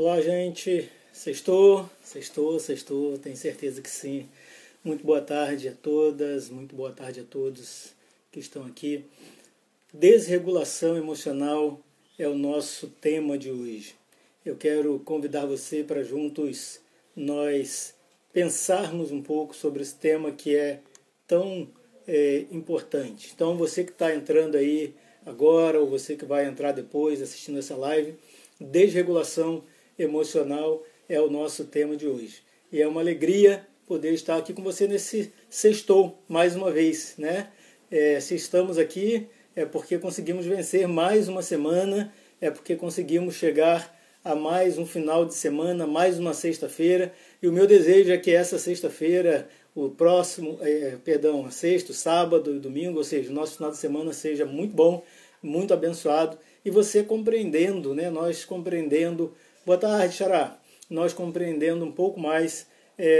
Olá, gente. Sextou, tenho certeza que sim. Muito boa tarde a todas, muito boa tarde a todos que estão aqui. Desregulação emocional é o nosso tema de hoje. Eu quero convidar você para juntos nós pensarmos um pouco sobre esse tema que é tão importante. Então, você que está entrando aí agora, ou você que vai entrar depois assistindo essa live, desregulação emocional é o nosso tema de hoje. E é uma alegria poder estar aqui com você nesse sextou, mais uma vez, né? Se estamos aqui é porque conseguimos vencer mais uma semana, é porque conseguimos chegar a mais um final de semana, mais uma sexta-feira, e o meu desejo é que essa sexta-feira, o próximo, sexta, sábado e domingo, ou seja, o nosso final de semana seja muito bom, muito abençoado, e você compreendendo, né, nós compreendendo, boa tarde, Xará, nós compreendendo um pouco mais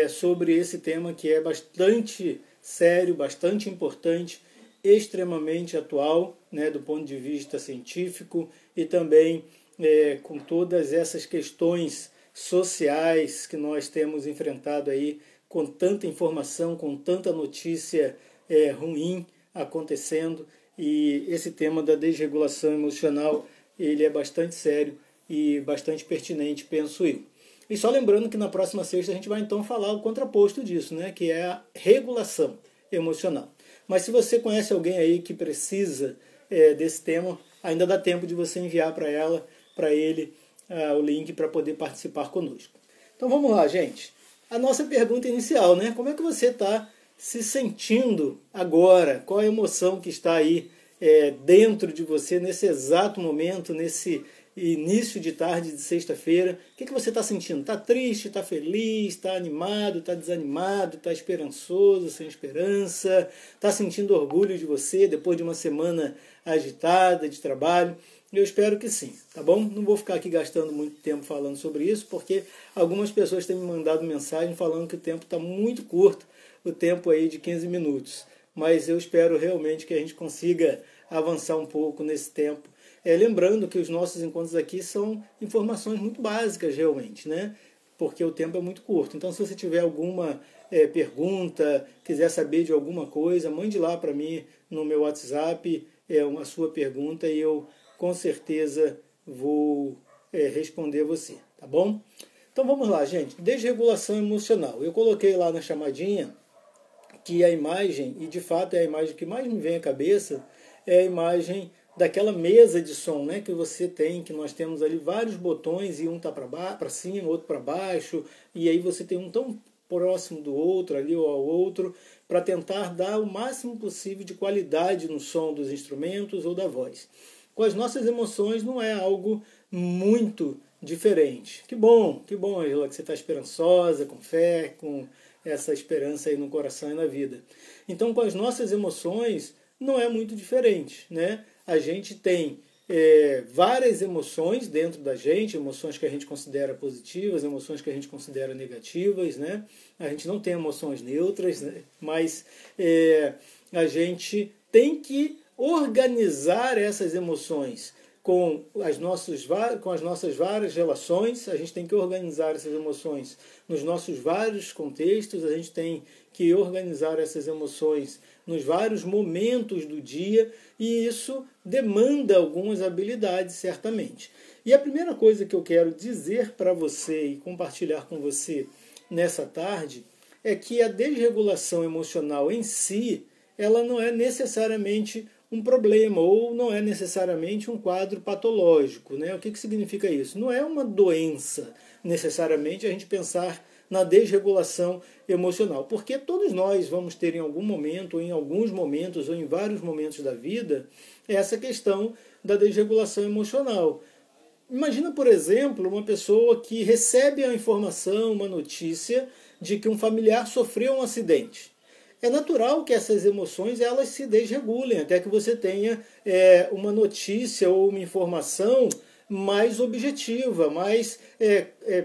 sobre esse tema que é bastante sério, bastante importante, extremamente atual, né, do ponto de vista científico e também com todas essas questões sociais que nós temos enfrentado aí, com tanta informação, com tanta notícia ruim acontecendo, e esse tema da desregulação emocional, ele é bastante sério e bastante pertinente, penso eu. E só lembrando que na próxima sexta a gente vai então falar o contraposto disso, né, que é a regulação emocional. Mas se você conhece alguém aí que precisa desse tema, ainda dá tempo de você enviar para ele o link para poder participar conosco. Então vamos lá, gente. A nossa pergunta inicial, né? Como é que você está se sentindo agora? Qual a emoção que está aí dentro de você nesse exato momento, nesse início de tarde de sexta-feira? O que você está sentindo? Está triste? Está feliz? Está animado? Está desanimado? Está esperançoso? Sem esperança? Está sentindo orgulho de você depois de uma semana agitada de trabalho? Eu espero que sim, tá bom? Não vou ficar aqui gastando muito tempo falando sobre isso, porque algumas pessoas têm me mandado mensagem falando que o tempo está muito curto, o tempo aí de 15 minutos. Mas eu espero realmente que a gente consiga avançar um pouco nesse tempo. Lembrando que os nossos encontros aqui são informações muito básicas realmente, né? Porque o tempo é muito curto. Então, se você tiver alguma pergunta, quiser saber de alguma coisa, mande lá para mim no meu WhatsApp a sua pergunta e eu com certeza vou responder você, tá bom? Então vamos lá, gente. Desregulação emocional. Eu coloquei lá na chamadinha que a imagem, e de fato é a imagem que mais me vem à cabeça, é a imagem daquela mesa de som, né, que você tem, que nós temos ali vários botões, e um está para cima, outro para baixo, e aí você tem um tão próximo do outro ali ou ao outro, para tentar dar o máximo possível de qualidade no som dos instrumentos ou da voz. Com as nossas emoções não é algo muito diferente. Que bom, Angela, que você está esperançosa, com fé, com essa esperança aí no coração e na vida. Então, com as nossas emoções não é muito diferente, né? A gente tem várias emoções dentro da gente, emoções que a gente considera positivas, emoções que a gente considera negativas, né? A gente não tem emoções neutras, né? Mas a gente tem que organizar essas emoções com as nossas várias relações. A gente tem que organizar essas emoções nos nossos vários contextos, a gente tem que organizar essas emoções nos vários momentos do dia, e isso demanda algumas habilidades, certamente. E a primeira coisa que eu quero dizer para você e compartilhar com você nessa tarde é que a desregulação emocional em si, ela não é necessariamente um problema, ou não é necessariamente um quadro patológico, né? O que significa isso? Não é uma doença, necessariamente, a gente pensar na desregulação emocional, porque todos nós vamos ter em algum momento, ou em alguns momentos, ou em vários momentos da vida, essa questão da desregulação emocional. Imagina, por exemplo, uma pessoa que recebe a informação, uma notícia de que um familiar sofreu um acidente. É natural que essas emoções elas se desregulem, até que você tenha uma notícia ou uma informação mais objetiva, mais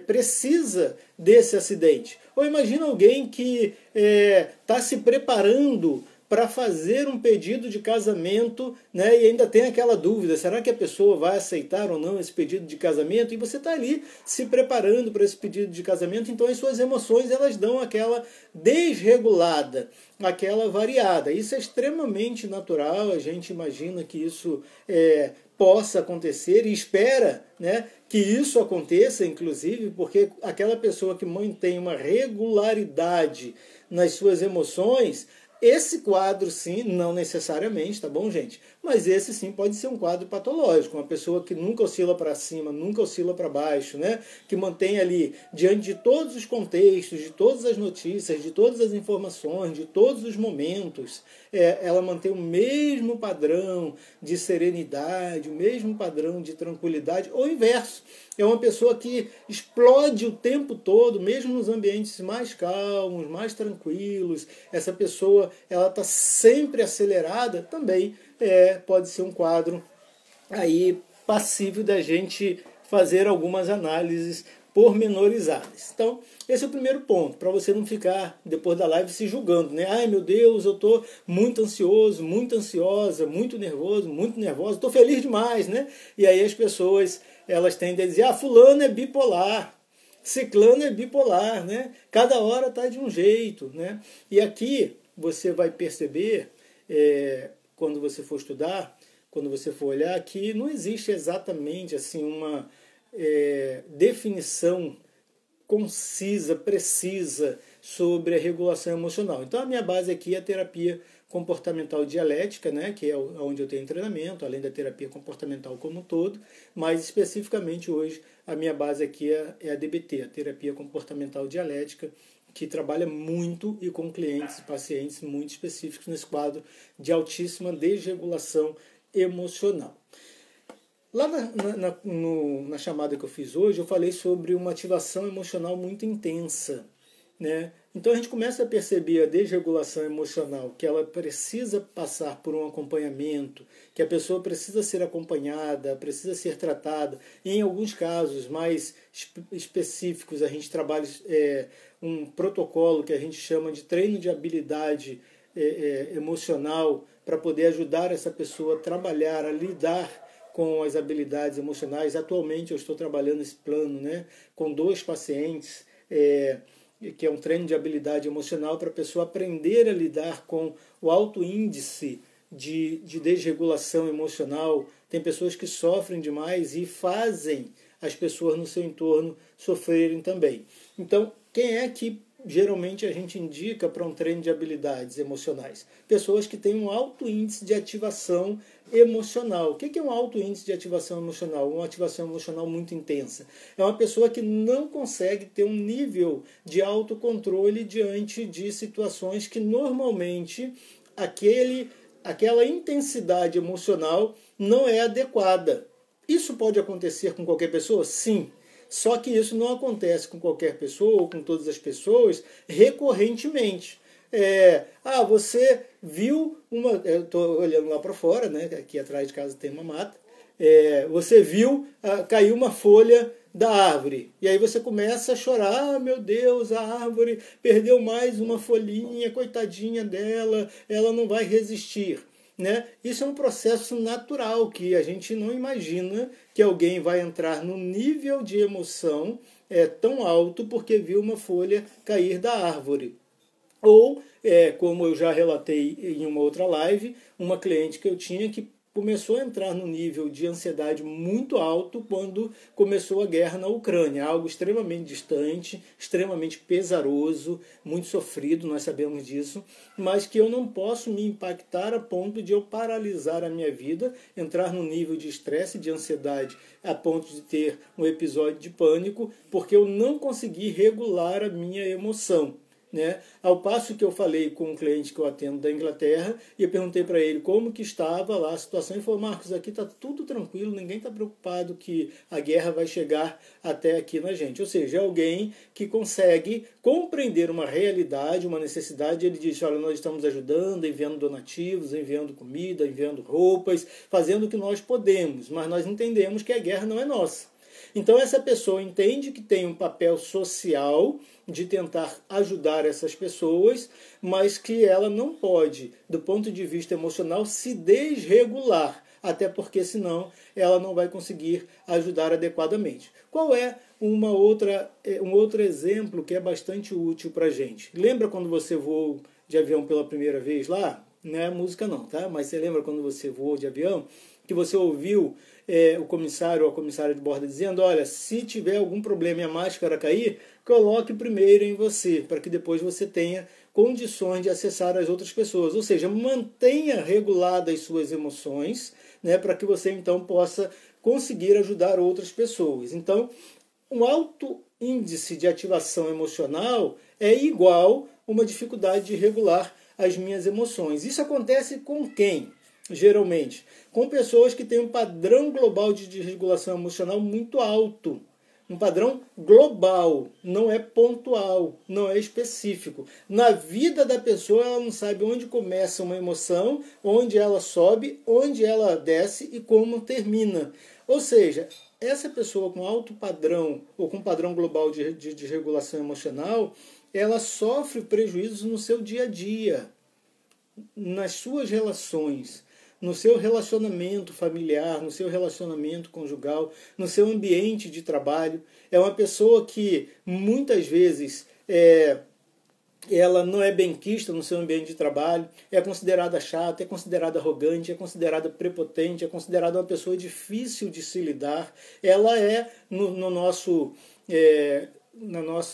precisa desse acidente. Ou imagina alguém que está se preparando para fazer um pedido de casamento, né? E ainda tem aquela dúvida, será que a pessoa vai aceitar ou não esse pedido de casamento? E você está ali se preparando para esse pedido de casamento, então as suas emoções elas dão aquela desregulada, aquela variada. Isso é extremamente natural, a gente imagina que isso possa acontecer e espera, né, que isso aconteça, inclusive, porque aquela pessoa que mantém uma regularidade nas suas emoções, esse quadro, sim, não necessariamente, tá bom, gente? Mas esse, sim, pode ser um quadro patológico. Uma pessoa que nunca oscila para cima, nunca oscila para baixo, né? Que mantém ali, diante de todos os contextos, de todas as notícias, de todas as informações, de todos os momentos, ela mantém o mesmo padrão de serenidade, o mesmo padrão de tranquilidade, ou o inverso. É uma pessoa que explode o tempo todo, mesmo nos ambientes mais calmos, mais tranquilos. Essa pessoa ela está sempre acelerada, também pode ser um quadro aí passível da gente fazer algumas análises pormenorizadas. Então, esse é o primeiro ponto, para você não ficar, depois da live, se julgando, né? Ai, meu Deus, eu estou muito ansioso, muito ansiosa, muito nervoso, muito nervosa, estou feliz demais, né? E aí as pessoas, elas tendem a dizer, fulano é bipolar, ciclano é bipolar, né? Cada hora está de um jeito, né? E aqui você vai perceber, quando você for estudar, quando você for olhar, que não existe exatamente assim uma definição concisa, precisa sobre a regulação emocional. Então a minha base aqui é a terapia comportamental dialética, né, que é onde eu tenho treinamento, além da terapia comportamental como um todo, mas especificamente hoje a minha base aqui é a DBT, a terapia comportamental dialética, que trabalha muito e com clientes e pacientes muito específicos nesse quadro de altíssima desregulação emocional. Lá na chamada que eu fiz hoje, eu falei sobre uma ativação emocional muito intensa, né? Então a gente começa a perceber a desregulação emocional, que ela precisa passar por um acompanhamento, que a pessoa precisa ser acompanhada, precisa ser tratada. E em alguns casos mais específicos, a gente trabalha um protocolo que a gente chama de treino de habilidade emocional, para poder ajudar essa pessoa a trabalhar, a lidar com as habilidades emocionais. Atualmente eu estou trabalhando esse plano, né, com 2 pacientes, que é um treino de habilidade emocional para a pessoa aprender a lidar com o alto índice de desregulação emocional. Tem pessoas que sofrem demais e fazem as pessoas no seu entorno sofrerem também. Então, quem é que geralmente a gente indica para um treino de habilidades emocionais? Pessoas que têm um alto índice de ativação emocional. O que é um alto índice de ativação emocional? Uma ativação emocional muito intensa. É uma pessoa que não consegue ter um nível de autocontrole diante de situações que normalmente aquela intensidade emocional não é adequada. Isso pode acontecer com qualquer pessoa? Sim. Só que isso não acontece com qualquer pessoa ou com todas as pessoas recorrentemente. Você viu uma... Eu estou olhando lá para fora, né? Aqui atrás de casa tem uma mata. Você viu cair uma folha da árvore. E aí você começa a chorar. Meu Deus, a árvore perdeu mais uma folhinha, coitadinha dela, ela não vai resistir. Né? Isso é um processo natural que a gente não imagina que alguém vai entrar no nível de emoção tão alto porque viu uma folha cair da árvore. Ou, como eu já relatei em uma outra live, uma cliente que eu tinha que começou a entrar no nível de ansiedade muito alto quando começou a guerra na Ucrânia, algo extremamente distante, extremamente pesaroso, muito sofrido, nós sabemos disso, mas que eu não posso me impactar a ponto de eu paralisar a minha vida, entrar no nível de estresse, de ansiedade, a ponto de ter um episódio de pânico, porque eu não consegui regular a minha emoção. Né? Ao passo que eu falei com um cliente que eu atendo da Inglaterra e eu perguntei para ele como que estava lá a situação. Ele falou, Marcos, aqui está tudo tranquilo, ninguém está preocupado que a guerra vai chegar até aqui na gente. Ou seja, é alguém que consegue compreender uma realidade, uma necessidade. Ele diz, olha, nós estamos ajudando, enviando donativos, enviando comida, enviando roupas, fazendo o que nós podemos, mas nós entendemos que a guerra não é nossa. Então essa pessoa entende que tem um papel social de tentar ajudar essas pessoas, mas que ela não pode, do ponto de vista emocional, se desregular, até porque senão ela não vai conseguir ajudar adequadamente. Qual é um outro exemplo que é bastante útil para a gente? Lembra quando você voou de avião pela primeira vez lá? Não é música não, tá? Mas você lembra quando você voou de avião, que você ouviu o comissário ou a comissária de bordo dizendo: olha, se tiver algum problema e a máscara cair, coloque primeiro em você, para que depois você tenha condições de acessar as outras pessoas. Ou seja, mantenha reguladas suas emoções, né, para que você então possa conseguir ajudar outras pessoas. Então, um alto índice de ativação emocional é igual a uma dificuldade de regular as minhas emoções. Isso acontece com quem? Geralmente, com pessoas que têm um padrão global de desregulação emocional muito alto. Um padrão global, não é pontual, não é específico. Na vida da pessoa, ela não sabe onde começa uma emoção, onde ela sobe, onde ela desce e como termina. Ou seja, essa pessoa com alto padrão ou com padrão global de desregulação emocional, ela sofre prejuízos no seu dia a dia, nas suas relações, no seu relacionamento familiar, no seu relacionamento conjugal, no seu ambiente de trabalho. É uma pessoa que muitas vezes ela não é benquista no seu ambiente de trabalho, é considerada chata, é considerada arrogante, é considerada prepotente, é considerada uma pessoa difícil de se lidar. Ela é, no nosso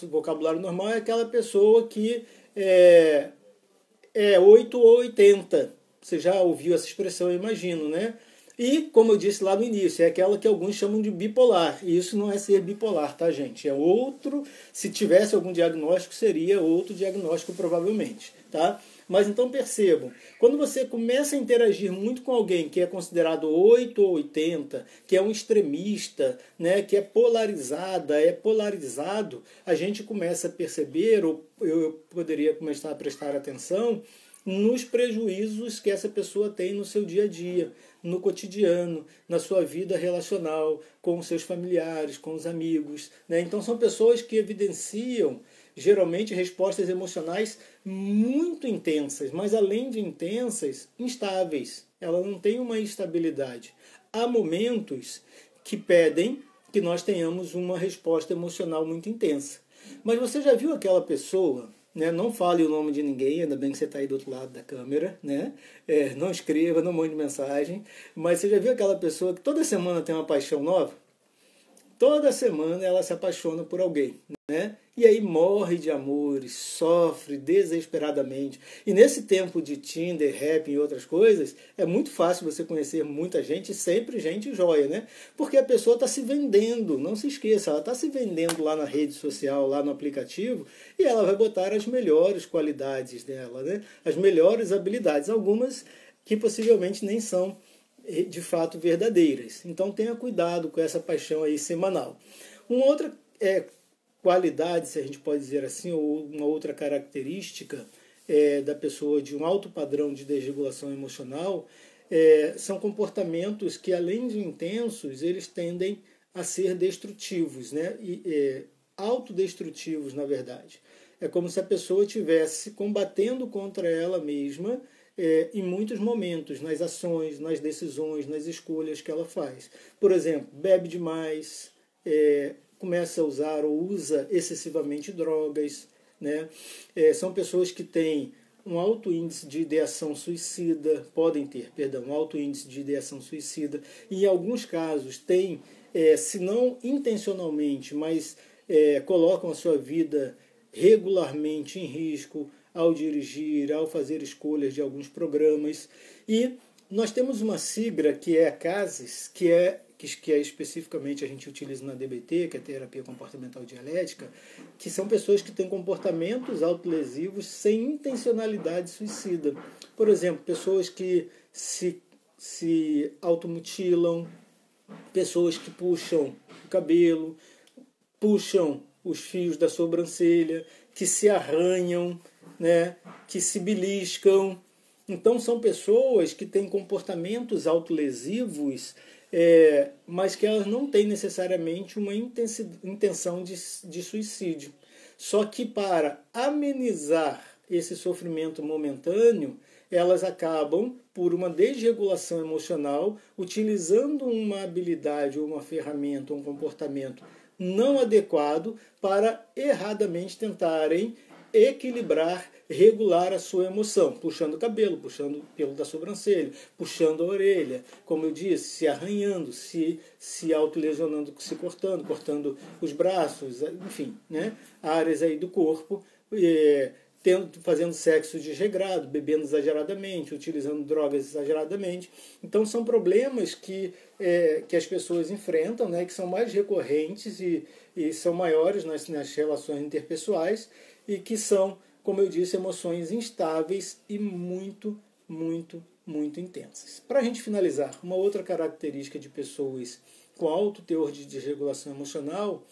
vocabulário normal, é aquela pessoa que é 8 ou 80. Você já ouviu essa expressão, eu imagino, né? E, como eu disse lá no início, é aquela que alguns chamam de bipolar. E isso não é ser bipolar, tá, gente? É outro, se tivesse algum diagnóstico, seria outro diagnóstico provavelmente, tá? Mas então percebam, quando você começa a interagir muito com alguém que é considerado 8 ou 80, que é um extremista, né, que é polarizada, é polarizado, a gente começa a perceber, ou eu poderia começar a prestar atenção, nos prejuízos que essa pessoa tem no seu dia a dia, no cotidiano, na sua vida relacional, com os seus familiares, com os amigos, né? Então são pessoas que evidenciam geralmente respostas emocionais muito intensas, mas além de intensas, instáveis. Ela não tem uma estabilidade. Há momentos que pedem que nós tenhamos uma resposta emocional muito intensa. Mas você já viu aquela pessoa, né? Não fale o nome de ninguém, ainda bem que você está aí do outro lado da câmera, né? Não escreva, não mande mensagem, mas você já viu aquela pessoa que toda semana tem uma paixão nova? Toda semana ela se apaixona por alguém, né? E aí morre de amores, sofre desesperadamente. E nesse tempo de Tinder, Rap e outras coisas, é muito fácil você conhecer muita gente, sempre gente joia, né? Porque a pessoa está se vendendo, não se esqueça, ela está se vendendo lá na rede social, lá no aplicativo, e ela vai botar as melhores qualidades dela, né? As melhores habilidades, algumas que possivelmente nem são de fato verdadeiras. Então tenha cuidado com essa paixão aí semanal. Uma outra qualidade, se a gente pode dizer assim, ou uma outra característica da pessoa de um alto padrão de desregulação emocional são comportamentos que, além de intensos, eles tendem a ser destrutivos, né? Autodestrutivos, na verdade. É como se a pessoa estivesse combatendo contra ela mesma em muitos momentos, nas ações, nas decisões, nas escolhas que ela faz. Por exemplo, bebe demais, começa a usar ou usa excessivamente drogas, né? São pessoas que têm um alto índice de ideação suicida, podem ter, perdão, um alto índice de ideação suicida, e em alguns casos têm, se não intencionalmente, mas colocam a sua vida regularmente em risco, ao dirigir, ao fazer escolhas de alguns programas. E nós temos uma sigla que é a CASES, que é especificamente a gente utiliza na DBT, que é a terapia comportamental dialética, que são pessoas que têm comportamentos autolesivos sem intencionalidade suicida. Por exemplo, pessoas que se automutilam, pessoas que puxam o cabelo, puxam os fios da sobrancelha, que se arranham, né, que se beliscam. Então são pessoas que têm comportamentos autolesivos mas que elas não têm necessariamente uma intenção de suicídio. Só que para amenizar esse sofrimento momentâneo, elas acabam, por uma desregulação emocional, utilizando uma habilidade ou uma ferramenta, um comportamento não adequado para erradamente tentarem equilibrar, regular a sua emoção, puxando o cabelo, puxando o pelo da sobrancelha, puxando a orelha, como eu disse, se arranhando, se autolesionando, se cortando os braços, enfim, né? Áreas aí do corpo, fazendo sexo desregrado, bebendo exageradamente, utilizando drogas exageradamente. Então são problemas que as pessoas enfrentam, né, que são mais recorrentes e são maiores nas relações interpessoais e que são, como eu disse, emoções instáveis e muito, muito, muito intensas. Para a gente finalizar, uma outra característica de pessoas com alto teor de desregulação emocional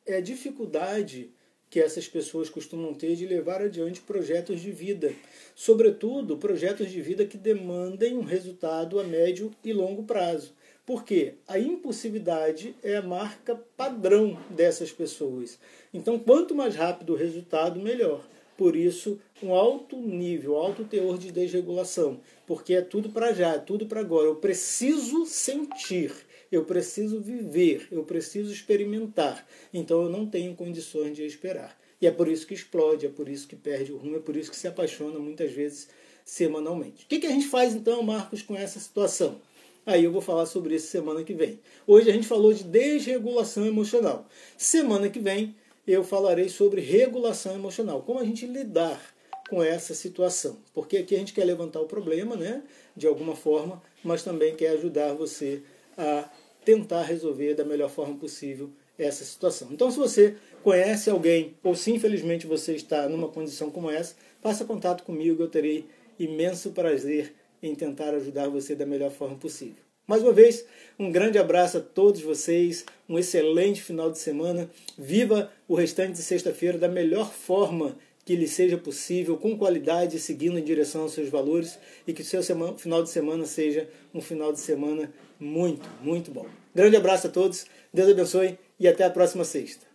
é a dificuldade que essas pessoas costumam ter de levar adiante projetos de vida, sobretudo projetos de vida que demandem um resultado a médio e longo prazo. Porque a impulsividade é a marca padrão dessas pessoas. Então, quanto mais rápido o resultado, melhor. Por isso, um alto nível, alto teor de desregulação. Porque é tudo para já, é tudo para agora. Eu preciso sentir, eu preciso viver, eu preciso experimentar. Então, eu não tenho condições de esperar. E é por isso que explode, é por isso que perde o rumo, é por isso que se apaixona muitas vezes semanalmente. O que a gente faz então, Marcos, com essa situação? Aí eu vou falar sobre isso semana que vem. Hoje a gente falou de desregulação emocional. Semana que vem eu falarei sobre regulação emocional. Como a gente lidar com essa situação. Porque aqui a gente quer levantar o problema, né, de alguma forma, mas também quer ajudar você a tentar resolver da melhor forma possível essa situação. Então, se você conhece alguém, ou se infelizmente você está numa condição como essa, faça contato comigo, eu terei imenso prazer em tentar ajudar você da melhor forma possível. Mais uma vez, um grande abraço a todos vocês, um excelente final de semana. Viva o restante de sexta-feira da melhor forma que lhe seja possível, com qualidade, seguindo em direção aos seus valores, e que o seu final de semana seja um final de semana muito, muito bom. Grande abraço a todos, Deus abençoe e até a próxima sexta.